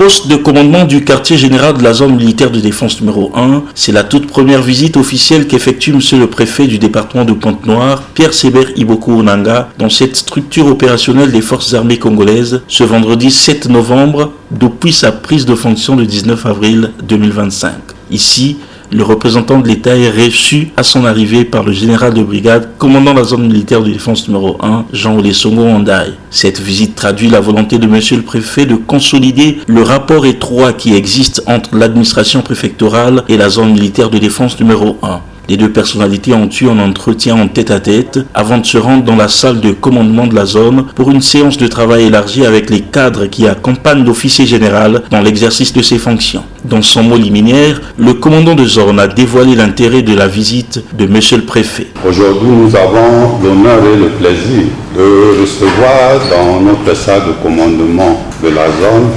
poste de commandement du quartier général de la zone militaire de défense numéro 1, c'est la toute première visite officielle qu'effectue monsieur le préfet du département de Pointe-Noire, Pierre Séber Iboko Onanga, dans cette structure opérationnelle des forces armées congolaises, ce vendredi 7 novembre, depuis sa prise de fonction le 19 avril 2025. Ici, le représentant de l'État est reçu à son arrivée par le général de brigade, commandant la zone militaire de défense numéro 1, Jean-Olé Songo Andai. Cette visite traduit la volonté de monsieur le préfet de consolider le rapport étroit qui existe entre l'administration préfectorale et la zone militaire de défense numéro 1. Les deux personnalités ont eu un entretien en tête-à-tête avant de se rendre dans la salle de commandement de la zone pour une séance de travail élargie avec les cadres qui accompagnent l'officier général dans l'exercice de ses fonctions. Dans son mot liminaire, le commandant de zone a dévoilé l'intérêt de la visite de monsieur le préfet. Aujourd'hui, nous avons l'honneur et le plaisir de recevoir dans notre salle de commandement de la zone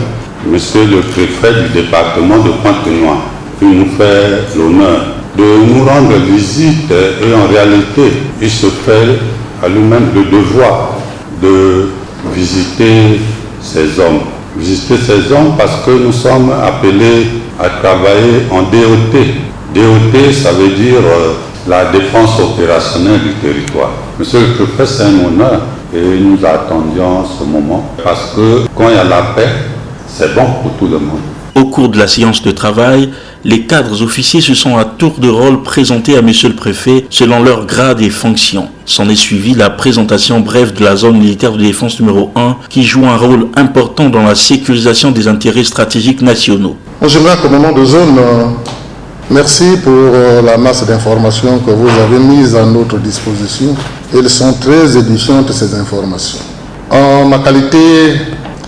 monsieur le préfet du département de Pointe-Noire, qui nous fait l'honneur de nous rendre visite et en réalité, il se fait à lui-même le devoir de visiter ces hommes. Visiter ces hommes parce que nous sommes appelés à travailler en DOT. DOT, ça veut dire la défense opérationnelle du territoire. Monsieur le préfet, c'est un honneur et nous attendions ce moment parce que quand il y a la paix, c'est bon pour tout le monde. Au cours de la séance de travail, les cadres officiers se sont à tour de rôle présentés à monsieur le préfet selon leur grade et fonction. S'en est suivi la présentation brève de la zone militaire de défense numéro 1 qui joue un rôle important dans la sécurisation des intérêts stratégiques nationaux. Mon général commandant de zone, merci pour la masse d'informations que vous avez mises à notre disposition. Elles sont très édifiantes, ces informations. En ma qualité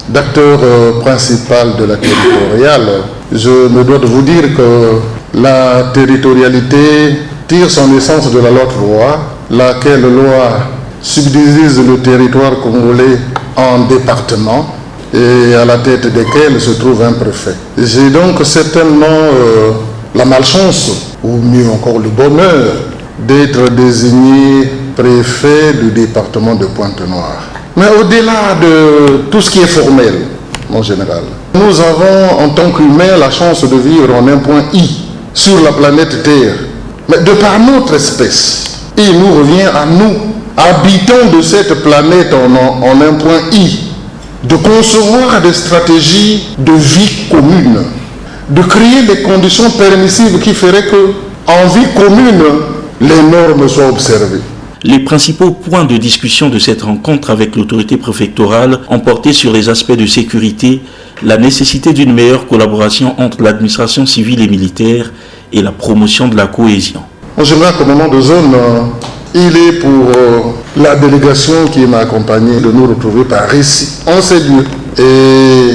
d'acteur principal de la territoriale, je me dois de vous dire que la territorialité tire son essence de la loi, laquelle loi subdivise le territoire congolais en départements et à la tête desquels se trouve un préfet. J'ai donc certainement la malchance, ou mieux encore le bonheur, d'être désigné préfet du département de Pointe-Noire. Mais au-delà de tout ce qui est formel, mon général, nous avons en tant qu'humains la chance de vivre en un point I sur la planète Terre. Mais de par notre espèce, il nous revient à nous, habitants de cette planète en un point I, de concevoir des stratégies de vie commune, de créer les conditions permissives qui feraient que, en vie commune, les normes soient observées. Les principaux points de discussion de cette rencontre avec l'autorité préfectorale ont porté sur les aspects de sécurité, la nécessité d'une meilleure collaboration entre l'administration civile et militaire et la promotion de la cohésion. En général, commandant de zone, il est pour la délégation qui m'a accompagné de nous retrouver par ici, en ces lieux. Et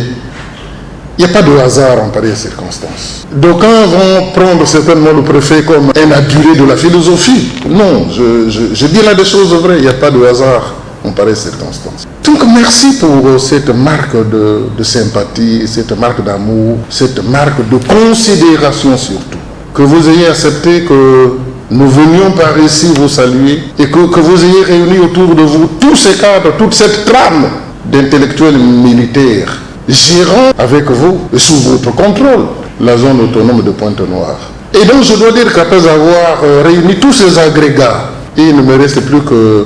il n'y a pas de hasard en pareilles circonstances. D'aucuns vont prendre certainement le préfet comme un habitué de la philosophie. Non, je dis là des choses vraies, il n'y a pas de hasard en pareilles circonstances. Donc merci pour cette marque de sympathie, cette marque d'amour, cette marque de considération surtout. Que vous ayez accepté que nous venions par ici vous saluer et que vous ayez réuni autour de vous tous ces cadres, toute cette trame d'intellectuels militaires gérant avec vous et sous votre contrôle la zone autonome de Pointe-Noire. Et donc je dois dire qu'après avoir réuni tous ces agrégats, il ne me reste plus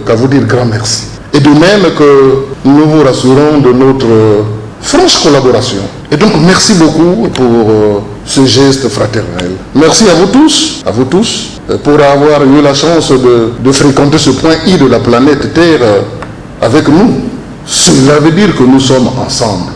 qu'à vous dire grand merci. Et de même que nous vous rassurons de notre franche collaboration. Et donc merci beaucoup pour ce geste fraternel. Merci à vous tous, pour avoir eu la chance de fréquenter ce point I de la planète Terre avec nous. Cela veut dire que nous sommes ensemble.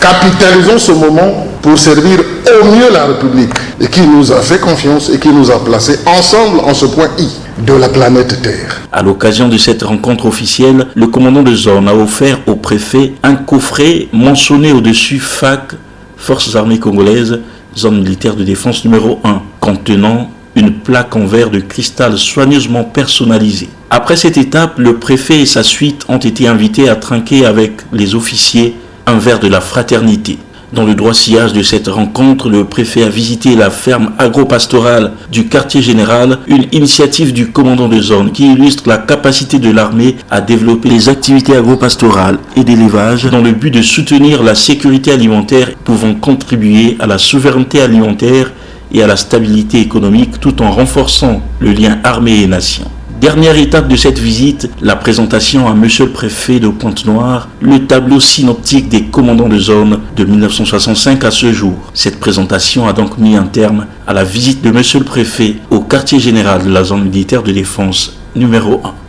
Capitalisons ce moment pour servir au mieux la République et qui nous a fait confiance et qui nous a placés ensemble en ce point I de la planète Terre. À l'occasion de cette rencontre officielle, le commandant de zone a offert au préfet un coffret mentionné au-dessus FAC, Forces armées congolaises, zone militaire de défense numéro 1, contenant une plaque en verre de cristal soigneusement personnalisée. Après cette étape, le préfet et sa suite ont été invités à trinquer avec les officiers un verre de la fraternité. Dans le droit sillage de cette rencontre, le préfet a visité la ferme agro-pastorale du quartier général, une initiative du commandant de zone qui illustre la capacité de l'armée à développer les activités agro-pastorales et d'élevage dans le but de soutenir la sécurité alimentaire pouvant contribuer à la souveraineté alimentaire et à la stabilité économique tout en renforçant le lien armée et nation. Dernière étape de cette visite, la présentation à Monsieur le Préfet de Pointe-Noire, le tableau synoptique des commandants de zone de 1965 à ce jour. Cette présentation a donc mis un terme à la visite de Monsieur le Préfet au quartier général de la zone militaire de défense numéro 1.